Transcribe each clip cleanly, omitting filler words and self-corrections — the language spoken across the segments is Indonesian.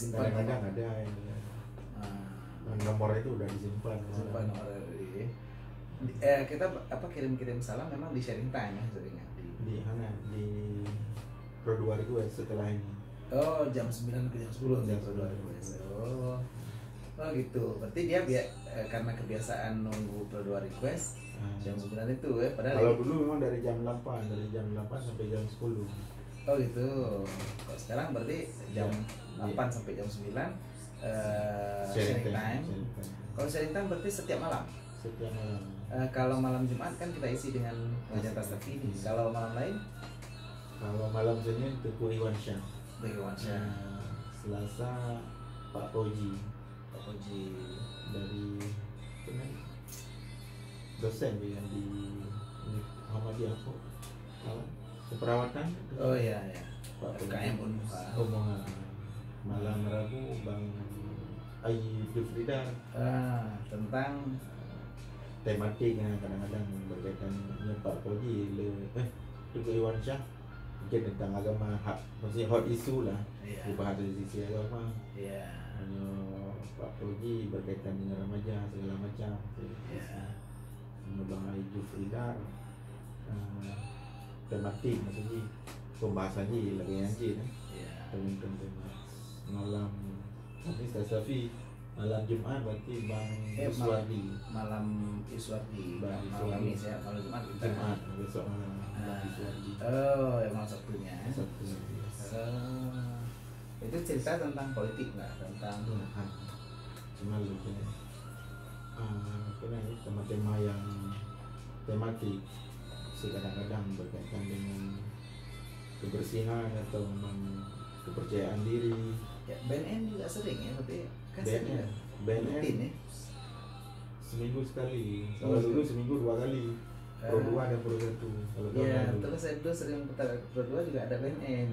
simpan. Kadang-kadang ada yang nomornya itu udah disimpan. Simpan nomor kita kirim salam memang di sharing time ya seringnya di Pro 2 request setelah ini. Oh, jam 9 ke jam 10 jam Pro 2 request. Oh gitu. Berarti dia karena kebiasaan nunggu Pro 2 request jam 9 itu ya, padahal kalau dulu memang dari jam 8 sampai jam 10. Oh gitu. Kalau sekarang berarti jam 8 sampai jam 9 sharing time. Kalau sharing time berarti setiap malam. Setiap malam. Kalau malam Jumat kan kita isi dengan Majen Tas Terkini. Kalau malam lain? Kalau malam Senin Teguh Iwansyah. Selasa Pak Koji dari dosen yang di Muhammadiyah keperawatan. Oh iya Pak KM Unmuha. Malam Rabu Bang Ayi Jufrida tentang tematiknya kadang-kadang berkaitan dengan Pak Koji Teguh Iwansyah mungkin tentang agama, maksudnya hot isu lah, dibahas dari sisi agama. Pak Koji berkaitan dengan remaja segala macam. Bang Ayi Jufrida tematik, maksudnya pembahasannya lagi anji kan. Teman-teman malam ini Safi malam Jumat berarti Bang Iswardi. Malam Iswardi. Malam Kamis ya, malam Jumat kita. Jumat besok malam Iswardi. Oh, malam Sabtunya. Sabtu. Itu cerita tentang politik nggak? Tentang cuma lucu ya. Tema-tema yang tematik kadang-kadang berkaitan dengan kebersihan atau memang kepercayaan diri. Ya, BNN juga sering ya, tapi kan BNN ya? Seminggu sekali. Kalau dulu seminggu 2 kali. Pro 2 dan Pro 1. Kalau ya, terus saya dulu sering putar Pro 2 juga ada BNN.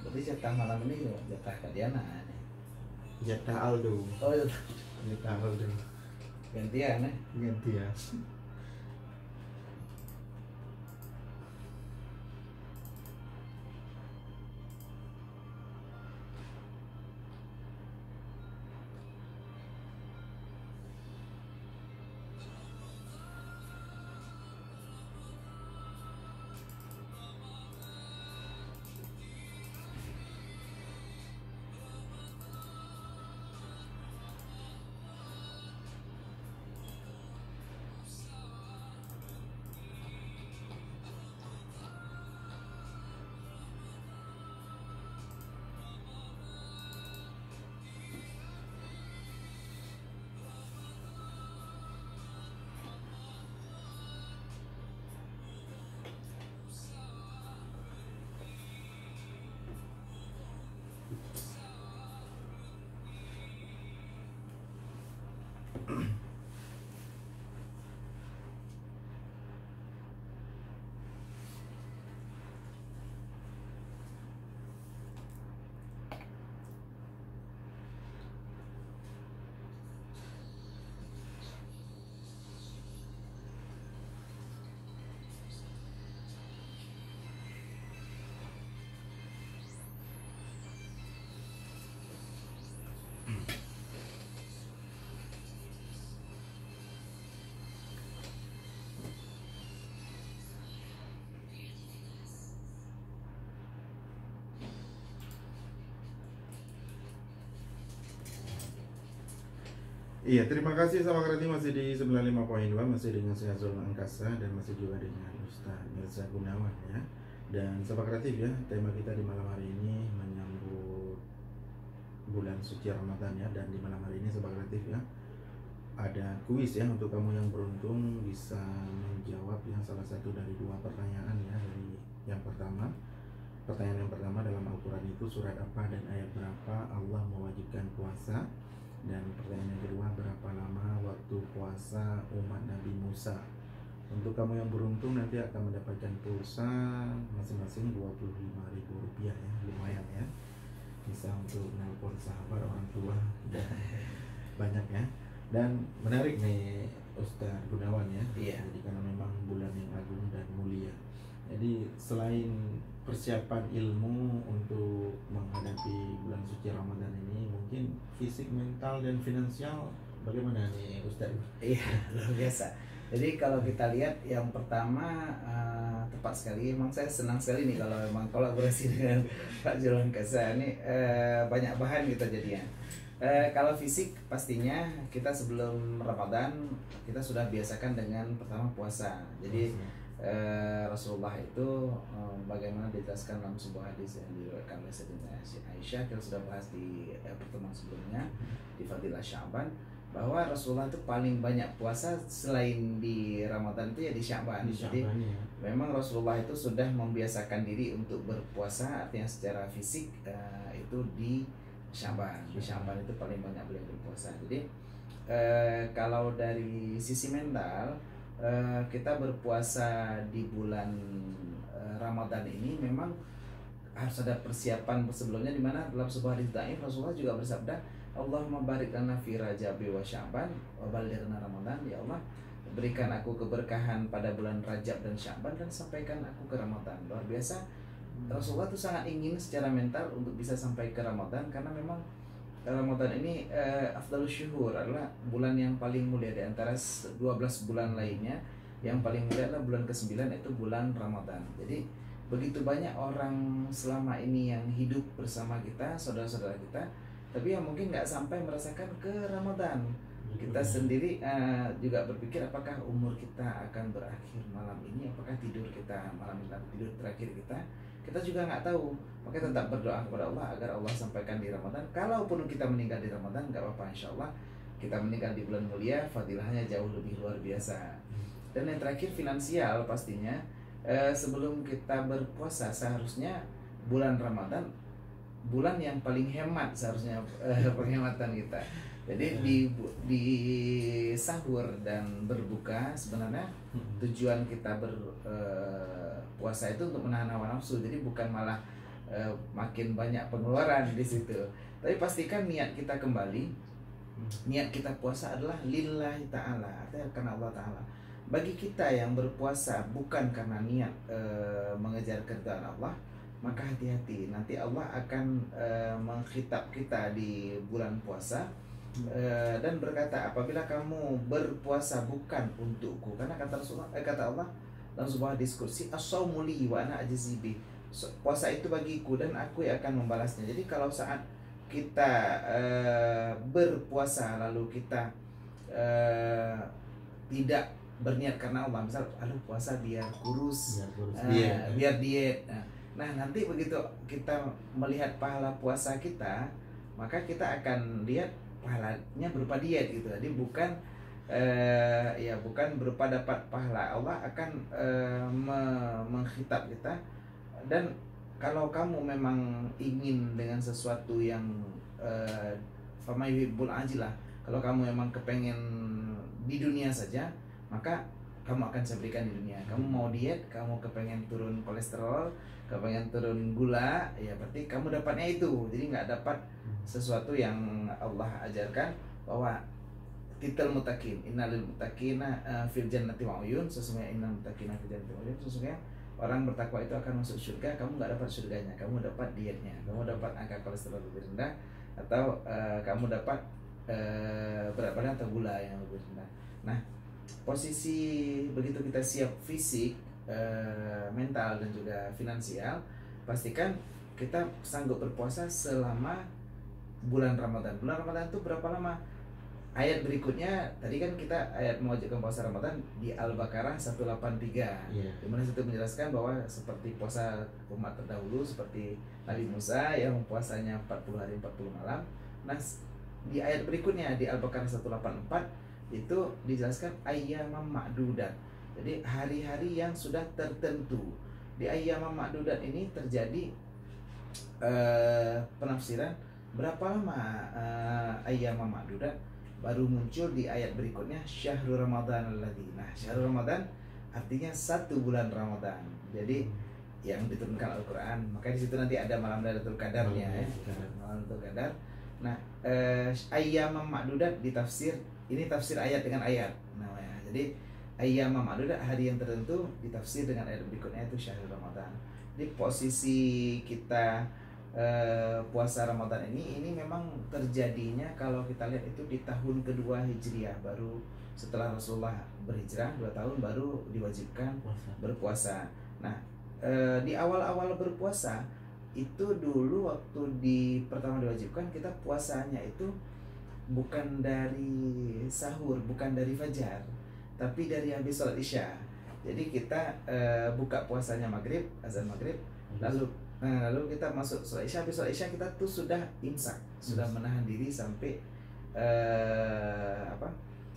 Berarti jatah malam ini jatah Kak Diana. Jatah Aldo. Oh, Jatah Aldo. Gantian ya? Gantian. Iya, terima kasih sama Krati masih di 95.2, masih dengan saya Zul Angkasa dan masih juga dengan Ustaz Mirza Gunawan ya. Dan Sobat Kreatif ya, tema kita di malam hari ini menyambut bulan suci Ramadan ya. Dan di malam hari ini Sobat Kreatif ya, ada kuis ya untuk kamu yang beruntung bisa menjawab yang salah satu dari 2 pertanyaan ya. Dari yang pertama, pertanyaan yang pertama, dalam Al-Quran itu surat apa dan ayat berapa Allah mewajibkan puasa? Dan pertanyaan yang kedua, berapa lama waktu puasa umat Nabi Musa? Untuk kamu yang beruntung nanti akan mendapatkan pulsa masing-masing Rp25.000 ya, lumayan ya. Bisa untuk nelpon sahabat, orang tua, dan banyak ya. Dan menarik nih Ustaz Gunawan ya. Iya. Jadi karena memang bulan yang agung dan mulia. Jadi selain persiapan ilmu untuk menghadapi bulan suci Ramadan ini, mungkin fisik, mental, dan finansial bagaimana nih Ustaz? Iya, luar biasa. Jadi kalau kita lihat yang pertama, tepat sekali. Emang saya senang sekali nih kalau memang kolaborasi dengan Pak Julwan Kasa ini, banyak bahan gitu jadinya. Kalau fisik pastinya kita sebelum Ramadan kita sudah biasakan dengan pertama puasa. Jadi Rasulullah itu bagaimana dijelaskan dalam sebuah hadis yang diriwayatkan oleh Sayyidatina Aisyah, kita sudah bahas di pertemuan sebelumnya di Fadilah Sya'ban, bahwa Rasulullah itu paling banyak puasa selain di Ramadan itu ya di Sya'ban. Jadi memang Rasulullah itu sudah membiasakan diri untuk berpuasa, artinya secara fisik itu di Sya'ban. Di Sya'ban itu paling banyak beliau berpuasa. Jadi kalau dari sisi mental, kita berpuasa di bulan Ramadan ini memang harus ada persiapan sebelumnya, di mana dalam sebuah hadis dhaif Rasulullah juga bersabda, Allahumma barik lana fi Rajabi wa Sya'ban wa ballighna Ramadan. Ya Allah, berikan aku keberkahan pada bulan Rajab dan Sya'ban dan sampaikan aku ke Ramadan. Luar biasa. Rasulullah itu sangat ingin secara mental untuk bisa sampai ke Ramadan, karena memang Ramadan ini afdalus syuhur, adalah bulan yang paling mulia di antara 12 bulan lainnya. Yang paling mulia adalah bulan ke-9, itu bulan Ramadan. Jadi begitu banyak orang selama ini yang hidup bersama kita, saudara-saudara kita, tapi yang mungkin nggak sampai merasakan ke Ramadan. Kita sendiri juga berpikir, apakah umur kita akan berakhir malam ini, apakah tidur kita malam ini, tidur terakhir kita juga nggak tahu. Maka tetap berdoa kepada Allah agar Allah sampaikan di Ramadan. Kalaupun kita meninggal di Ramadan, nggak apa-apa, insya Allah kita meninggal di bulan mulia, fadilahnya jauh lebih luar biasa. Dan yang terakhir finansial pastinya, sebelum kita berpuasa seharusnya bulan Ramadan bulan yang paling hemat seharusnya, penghematan kita. Jadi di sahur dan berbuka sebenarnya tujuan kita berpuasa itu untuk menahan hawa nafsu. Jadi bukan malah makin banyak pengeluaran di situ. Tapi pastikan niat kita kembali, niat kita puasa adalah lillahi ta'ala, artinya karena Allah Ta'ala. Bagi kita yang berpuasa bukan karena niat mengejar keridhaan Allah, maka hati-hati, nanti Allah akan mengkhitab kita di bulan puasa dan berkata, apabila kamu berpuasa bukan untukku, karena kata Rasulullah, kata Allah dalam sebuah diskusi, as-shaumu li wa ana ajzi bi, puasa itu bagiku dan aku yang akan membalasnya. Jadi kalau saat kita berpuasa lalu kita tidak berniat karena Allah, misal aduh puasa biar kurus, biar diet. Nah nanti begitu kita melihat pahala puasa kita, maka kita akan lihat pahalanya berupa diet gitu. Jadi bukan bukan berupa dapat pahala. Allah akan mengkhitab kita. Dan kalau kamu memang ingin dengan sesuatu yang famayuhibbul ajilah, kalau kamu memang kepengen di dunia saja, maka kamu akan saya berikan di dunia. Kamu mau diet, kamu kepengen turun kolesterol, kepengen turun gula, ya berarti kamu dapatnya itu. Jadi nggak dapat sesuatu yang Allah ajarkan, bahwa titel mutakin, innalil mutakina fil jannati wa uyun, sesungguhnya innal mutakina fil jannati wa uyun, sesungguhnya orang bertakwa itu akan masuk surga. Kamu nggak dapat surganya, kamu dapat dietnya, kamu dapat angka kolesterol lebih rendah, atau kamu dapat berat badan atau gula yang lebih rendah. Nah, posisi begitu kita siap fisik, mental dan juga finansial, pastikan kita sanggup berpuasa selama bulan Ramadan. Bulan Ramadan itu berapa lama? Ayat berikutnya tadi kan kita ayat mewajibkan puasa Ramadan di Al-Baqarah 183, di mana situ menjelaskan bahwa seperti puasa umat terdahulu seperti Nabi Musa yang puasanya 40 hari 40 malam. Nah, di ayat berikutnya di Al-Baqarah 184 itu dijelaskan ayyamam ma'dudat. Jadi hari-hari yang sudah tertentu. di ayyam ma'dudat ini terjadi penafsiran berapa lama ayyam ma'dudat, baru muncul di ayat berikutnya syahrul ramadan alladzi. Nah, syahrul ramadan artinya 1 bulan Ramadan. Jadi yang diturunkan Al-Qur'an, maka di situ nanti ada malam Lailatul Qadarnya ya. Malam Lailatul Qadar. Nah, ayyam ma'dudat ditafsir, ini tafsir ayat dengan ayat namanya. Jadi ayyam ma'dudat, hari yang tertentu, ditafsir dengan ayat berikutnya itu syahrul ramadan. Di posisi kita puasa Ramadan ini memang terjadinya kalau kita lihat itu di tahun kedua Hijriah, baru setelah Rasulullah berhijrah 2 tahun baru diwajibkan berpuasa. Nah, di awal-awal berpuasa itu dulu waktu pertama diwajibkan, kita puasanya itu bukan dari sahur, bukan dari fajar, tapi dari habis sholat isya. Jadi kita buka puasanya maghrib, azan maghrib, lalu kita masuk sholat isya. Habis sholat isya kita tuh sudah imsak, sudah menahan diri sampai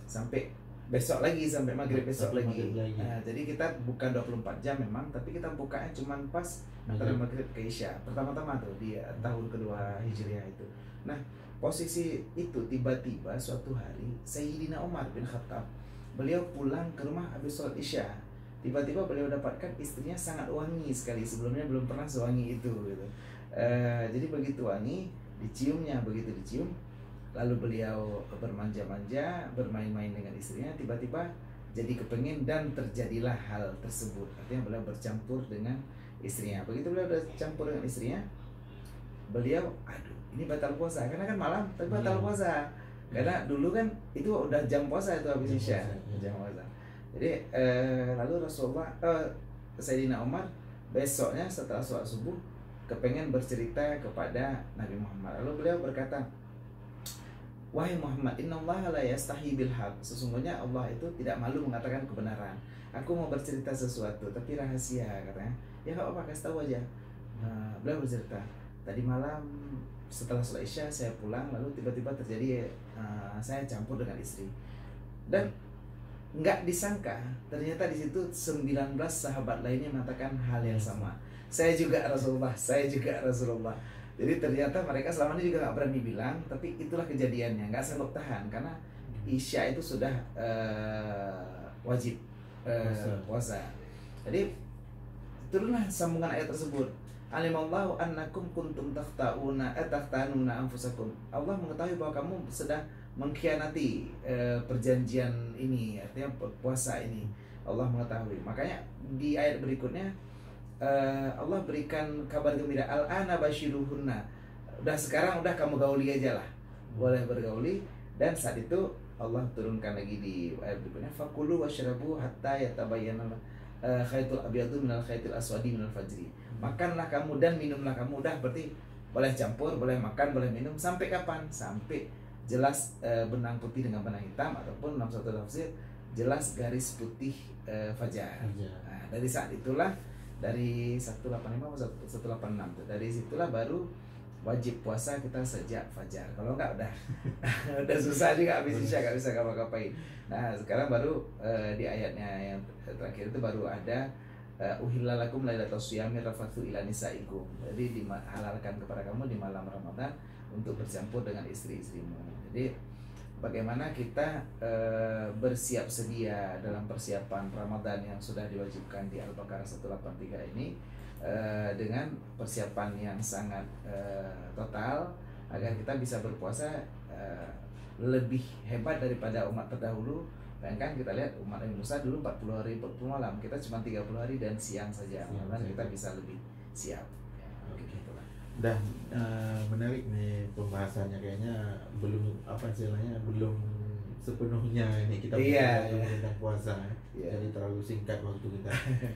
sampai besok lagi, sampai maghrib besok lagi. Jadi kita bukan 24 jam memang, tapi kita bukanya cuma pas antara maghrib ke isya. Pertama-tama tuh di tahun kedua Hijriah itu. Nah, posisi itu tiba-tiba suatu hari Sayyidina Umar bin Khattab, beliau pulang ke rumah habis sholat isya. Tiba-tiba beliau dapatkan istrinya sangat wangi sekali, sebelumnya belum pernah sewangi itu gitu. Jadi begitu wangi, diciumnya, begitu dicium, lalu beliau bermanja-manja, bermain-main dengan istrinya, tiba-tiba jadi kepengen dan terjadilah hal tersebut. Artinya beliau bercampur dengan istrinya. Begitu beliau bercampur dengan istrinya, beliau, aduh, ini batal puasa, karena kan malam, tapi batal puasa. Karena dulu kan itu udah jam puasa itu habis isya, jam puasa. Jadi lalu Rasulullah, Sayyidina Umar besoknya setelah sholat subuh kepengen bercerita kepada Nabi Muhammad. Lalu beliau berkata, wahai Muhammad, innallaha la yastahi bil haq. Sesungguhnya Allah itu tidak malu mengatakan kebenaran. Aku mau bercerita sesuatu tapi rahasia, katanya. Ya enggak apa-apa, kasih tahu aja. Beliau bercerita, tadi malam setelah sholat isya saya pulang, lalu tiba-tiba terjadi saya campur dengan istri. Dan nggak disangka ternyata di situ 19 sahabat lainnya mengatakan hal yang sama. Saya juga Rasulullah, saya juga Rasulullah. Jadi ternyata mereka selama ini juga nggak berani bilang, tapi itulah kejadiannya, nggak sanggup tahan karena isya itu sudah wajib puasa. Jadi turunlah sambungan ayat tersebut. Alimallahu annakum kuntum takhtanuna anfusakum. Allah mengetahui bahwa kamu sedang mengkhianati perjanjian ini, artinya puasa ini. Allah mengetahui. Makanya di ayat berikutnya Allah berikan kabar gembira, al-ana basyiruhunna. Sekarang udah kamu gauli aja lah, boleh bergauli. Dan saat itu Allah turunkan lagi di ayat berikutnya, fakulu washrabu hatta yatabayyana khaytul abyadu minal khaytil aswadi minal fajri. Makanlah kamu dan minumlah kamu. Udah berarti boleh campur, boleh makan, boleh minum. Sampai kapan? Sampai jelas benang putih dengan benang hitam, ataupun dalam satu tafsir jelas garis putih fajar. Nah, dari saat itulah, dari 185 atau 186, dari situlah baru wajib puasa kita sejak fajar. Kalau enggak udah susah juga habis isya, nggak bisa ngapa-ngapain. Nah, sekarang baru di ayatnya yang terakhir itu baru ada uhilla lakum lailatul syiyami rafathu ila nisaikum. Jadi dihalalkan kepada kamu di malam Ramadan untuk bercampur dengan istri-istrimu. Jadi bagaimana kita bersiap sedia dalam persiapan Ramadan yang sudah diwajibkan di Al-Baqarah 183 ini, dengan persiapan yang sangat total agar kita bisa berpuasa lebih hebat daripada umat terdahulu. Bayangkan kita lihat umat Nabi Musa dulu 40 hari 40 malam, kita cuma 30 hari dan siang saja. Dan kita bisa lebih siap. Dan menarik nih pembahasannya, kayaknya belum belum sepenuhnya ini kita tentang puasa. Jadi terlalu singkat waktu kita.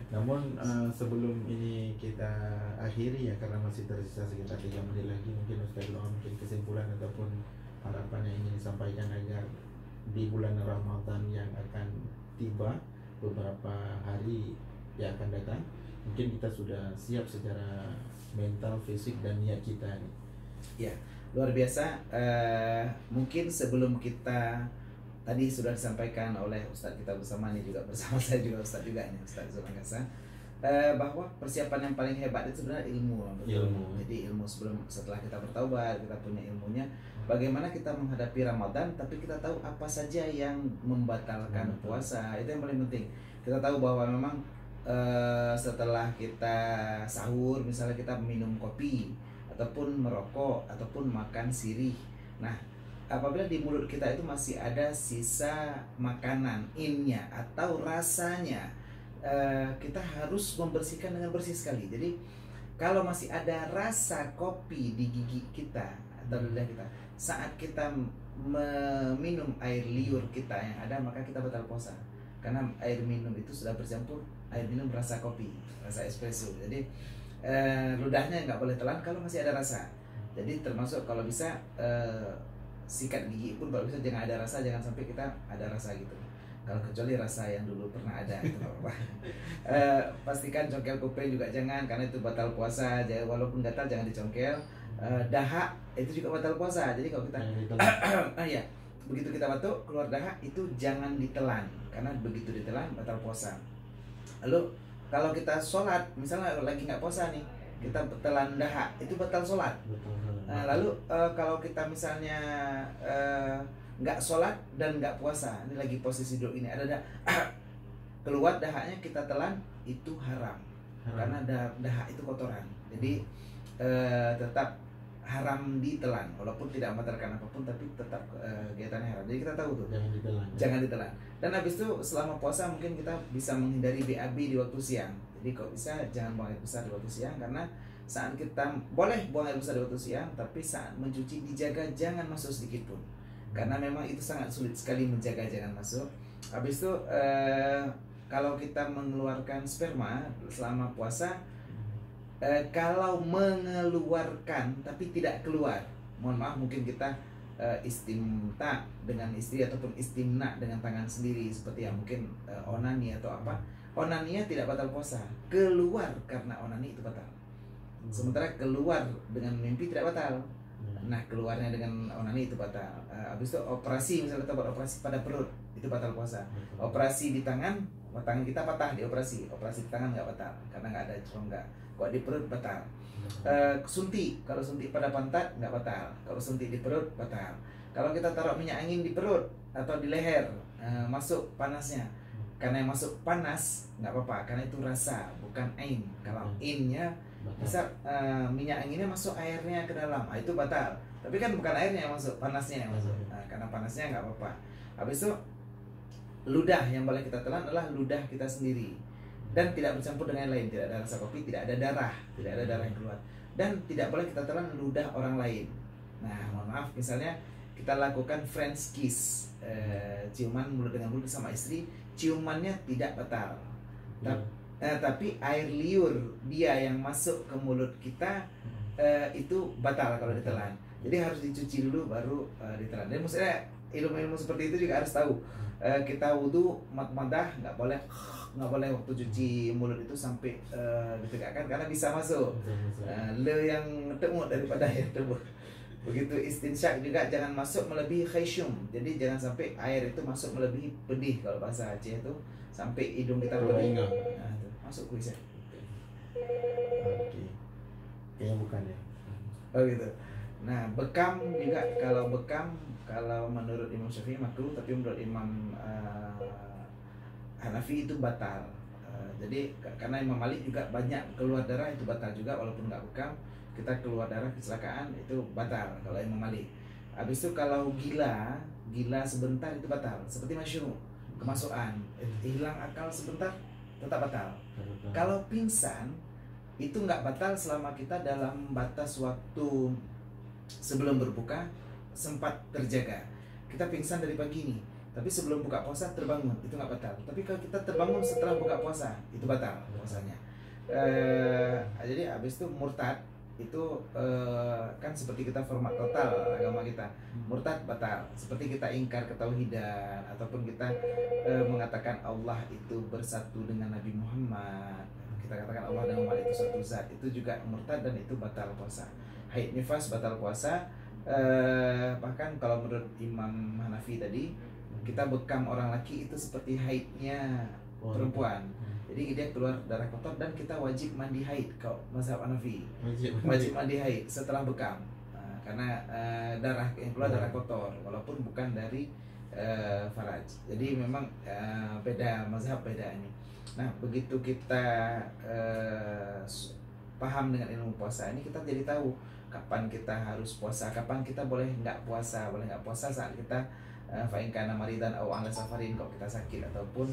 Namun sebelum ini kita akhiri ya, karena masih tersisa sekitar 3 menit lagi, mungkin Ustaz Ilham mungkin kesimpulan ataupun harapan yang ingin disampaikan agar di bulan Ramadan yang akan tiba beberapa hari yang akan datang, mungkin kita sudah siap secara mental, fisik, dan niat kita nih. Ya, luar biasa. Mungkin sebelum kita, tadi sudah disampaikan oleh Ustadz kita bersama nih, juga bersama saya juga Ustadz juga nih, Ustadz Zulangkasa. bahwa persiapan yang paling hebat itu sebenarnya ilmu. Jadi ilmu setelah kita bertaubat, kita punya ilmunya, bagaimana kita menghadapi Ramadan, tapi kita tahu apa saja yang membatalkan puasa. Itu yang paling penting. Kita tahu bahwa memang setelah kita sahur, misalnya kita minum kopi ataupun merokok ataupun makan sirih. Nah, apabila di mulut kita itu masih ada sisa makanan innya atau rasanya, kita harus membersihkan dengan bersih sekali. Jadi kalau masih ada rasa kopi di gigi kita atau lidah kita saat kita meminum air liur kita yang ada, maka kita batal puasa. Karena air minum itu sudah bercampur air minum rasa kopi, rasa espresso. Jadi ludahnya nggak boleh telan kalau masih ada rasa. Jadi termasuk kalau bisa sikat gigi pun kalau bisa jangan ada rasa, jangan sampai kita ada rasa gitu. Kalau kecuali rasa yang dulu pernah ada itu apa. Pastikan congkel kuping juga jangan, karena itu batal puasa. Jadi walaupun gatal jangan dicongkel. Dahak itu juga batal puasa. Jadi kalau kita ya, begitu kita batuk keluar dahak itu jangan ditelan, karena begitu ditelan batal puasa. Lalu kalau kita sholat, misalnya lagi nggak puasa nih, kita telan dahak itu batal sholat. Nah, lalu kalau kita misalnya nggak sholat dan nggak puasa, ini lagi posisi duduk ini, ada keluar dahaknya kita telan, itu haram. Karena dahak itu kotoran. Jadi tetap haram ditelan, walaupun tidak membatalkan apapun, tapi tetap kegiatannya haram. Jadi kita tahu tuh jangan ditelan. Dan habis itu selama puasa mungkin kita bisa menghindari BAB di waktu siang. Jadi kalau bisa jangan buang air besar di waktu siang, karena saat kita boleh buang air besar di waktu siang, tapi saat mencuci dijaga jangan masuk sedikit pun, karena memang itu sangat sulit sekali menjaga jangan masuk. Habis itu kalau kita mengeluarkan sperma selama puasa, kalau mengeluarkan tapi tidak keluar, mohon maaf, mungkin kita istimta dengan istri ataupun istimna dengan tangan sendiri, seperti yang mungkin onani atau apa. Onaninya tidak batal puasa, keluar karena onani itu batal. Sementara keluar dengan mimpi tidak batal. Nah, keluarnya dengan onani itu batal. Habis itu operasi, misalnya kita buat operasi pada perut, itu batal puasa. Operasi di tangan kita patah di operasi di tangan nggak batal, karena nggak ada rongga. Kok di perut batal. Suntik, kalau suntik pada pantat nggak batal, kalau suntik di perut batal. Kalau kita taruh minyak angin di perut atau di leher, masuk panasnya, karena yang masuk panas nggak apa-apa, karena itu rasa bukan ain. Kalau ainnya bisa minyak anginnya masuk airnya ke dalam, itu batal. Tapi kan bukan airnya yang masuk, panasnya yang masuk. Nah, karena panasnya nggak apa-apa. Habis itu ludah yang boleh kita telan adalah ludah kita sendiri, dan tidak bercampur dengan yang lain. Tidak ada rasa kopi, tidak ada darah yang keluar. Dan tidak boleh kita telan ludah orang lain. Nah, mohon maaf, misalnya kita lakukan French kiss, ciuman mulut dengan mulut sama istri, ciumannya tidak batal. Tapi air liur dia yang masuk ke mulut kita itu batal kalau ditelan. Jadi harus dicuci dulu baru ditelan. Dan maksudnya ilmu-ilmu seperti itu juga harus tahu. Kita wudhu madah nggak boleh waktu cuci mulut itu sampai ditegakkan, karena bisa masuk le yang temut daripada yang tebuk. Begitu istinsyak juga jangan masuk melebihi khaysyum. Jadi jangan sampai air itu masuk melebihi pedih, kalau bahasa Aceh itu sampai hidung kita pedih. Nah, itu masuk kuis ya. Oke. Kayaknya bukan ya. Oh gitu. Nah, bekam juga, kalau menurut Imam Syafi'i makruh, tapi menurut Imam Hanafi itu batal. Jadi karena Imam Malik juga banyak keluar darah, itu batal juga walaupun nggak bekam. Kita keluar darah kecelakaan itu batal kalau Imam Malik. Habis itu kalau gila sebentar itu batal, seperti masyru, kemasukan, hilang akal sebentar tetap batal. Kalau pingsan itu nggak batal selama kita dalam batas waktu sebelum berbuka sempat terjaga. Kita pingsan dari pagi nih, tapi sebelum buka puasa terbangun, itu nggak batal. Tapi kalau kita terbangun setelah buka puasa, itu batal puasanya. Jadi habis itu murtad, itu kan seperti kita format total agama kita. Murtad batal, seperti kita ingkar ketauhidan, ataupun kita mengatakan Allah itu bersatu dengan Nabi Muhammad, kita katakan Allah dan Muhammad itu satu zat, itu juga murtad dan itu batal puasa. Haid nifas batal puasa. Bahkan kalau menurut Imam Hanafi tadi, kita bekam orang laki itu seperti haidnya perempuan. Jadi dia keluar darah kotor dan kita wajib mandi haid kalau mazhab Hanafi. Wajib mandi haid setelah bekam. Karena darah yang keluar darah kotor walaupun bukan dari faraj. Jadi memang beda mazhab, beda ini. Nah, begitu kita paham dengan ilmu puasa ini, kita jadi tahu kapan kita harus puasa, kapan kita boleh nggak puasa. Boleh nggak puasa saat kita fa'in kana maridan au ala safarin, kalau kita sakit ataupun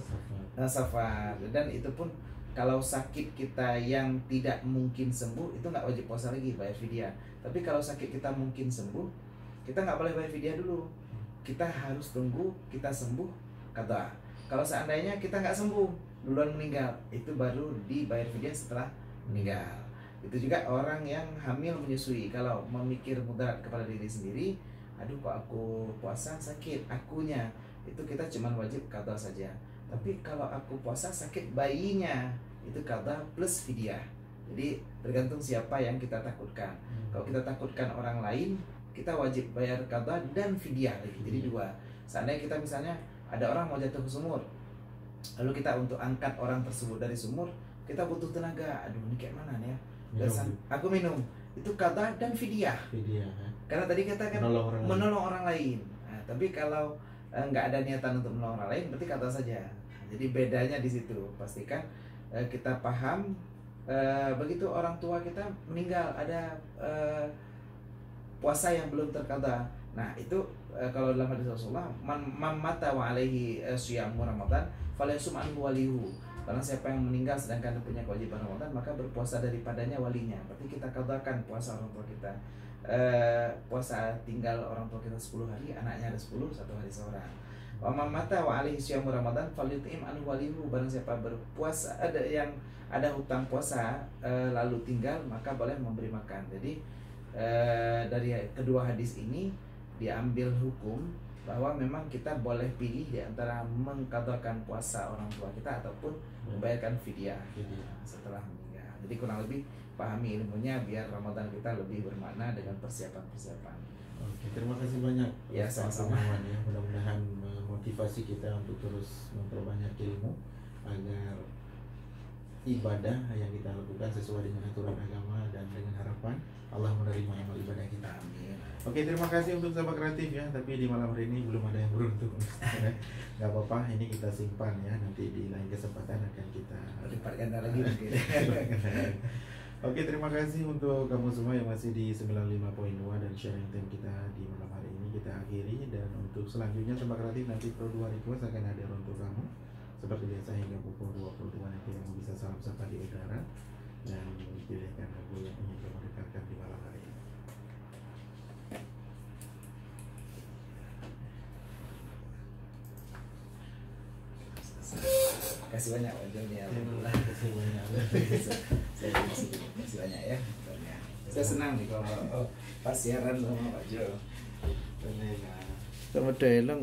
safar. Dan itu pun kalau sakit kita yang tidak mungkin sembuh itu nggak wajib puasa lagi, bayar fidyah. Tapi kalau sakit kita mungkin sembuh, kita nggak boleh bayar fidyah dulu. Kita harus tunggu kita sembuh qadha. Kalau seandainya kita nggak sembuh, duluan meninggal, itu baru dibayar fidyah setelah meninggal. Itu juga orang yang hamil menyusui, kalau memikir mudarat kepada diri sendiri, aduh kok aku puasa sakit akunya, itu kita cuma wajib qadha saja. Tapi kalau aku puasa sakit bayinya, itu qadha plus fidyah. Jadi tergantung siapa yang kita takutkan. Kalau kita takutkan orang lain, kita wajib bayar qadha dan fidyah lagi. Jadi dua. Seandainya kita misalnya ada orang mau jatuh ke sumur, lalu kita untuk angkat orang tersebut dari sumur, kita butuh tenaga. Aduh, ini kayak mana nih ya? Aku minum. Itu qadha dan fidyah. Karena tadi kita kan menolong orang lain. Nah, tapi kalau nggak ada niatan untuk menolong orang lain, berarti qadha saja. Jadi bedanya di situ. Pastikan kita paham. Begitu orang tua kita meninggal, ada puasa yang belum terqadha. Nah, itu kalau dalam hadis Rasulullah, man mata wa alaihi siyamu Ramadan falyasum anhu walihu. Karena siapa yang meninggal sedangkan punya kewajiban Ramadan, maka berpuasa daripadanya walinya. Berarti kita qadhakan puasa orang tua kita. Puasa tinggal orang tua kita 10 hari, anaknya ada 10, 1 hari seorang. Wa man mata wa alaihi siyamu Ramadan falyut'im anhu walihu. Barang siapa berpuasa ada hutang puasa lalu tinggal, maka boleh memberi makan. Jadi dari kedua hadis ini diambil hukum bahwa memang kita boleh pilih di antara mengqadhakan puasa orang tua kita ataupun membayarkan fidyah setelah meninggal. Jadi kurang lebih pahami ilmunya biar Ramadan kita lebih bermakna dengan persiapan-persiapan. Oke, terima kasih banyak. Ya, sama-sama. Ya, mudah-mudahan memotivasi kita untuk terus memperbanyak ilmu agar ibadah yang kita lakukan sesuai dengan aturan agama dan dengan harapan Allah menerima amal ibadah kita. Amin. Oke, terima kasih untuk sahabat kreatif ya. Tapi di malam hari ini belum ada yang beruntung. Gak apa-apa, ini kita simpan ya. Nanti di lain kesempatan akan kita lipat ganda lagi mungkin. Oke, terima kasih untuk kamu semua yang masih di 95.2 dan sharing time kita di malam hari ini kita akhiri. Dan untuk selanjutnya sahabat kreatif, nanti Pro 2 request akan hadir untuk kamu seperti biasa hingga pukul 22 nanti kamu bisa salam sapa di udara dan pilihkan lagu yang ingin kamu dengarkan di malam hari ini. Kasih banyak Pak Joni, alhamdulillah. Kasih banyak. Saya kasih banyak ya. Saya senang nih kalau pas siaran sama Pak Jo. Sama Delong.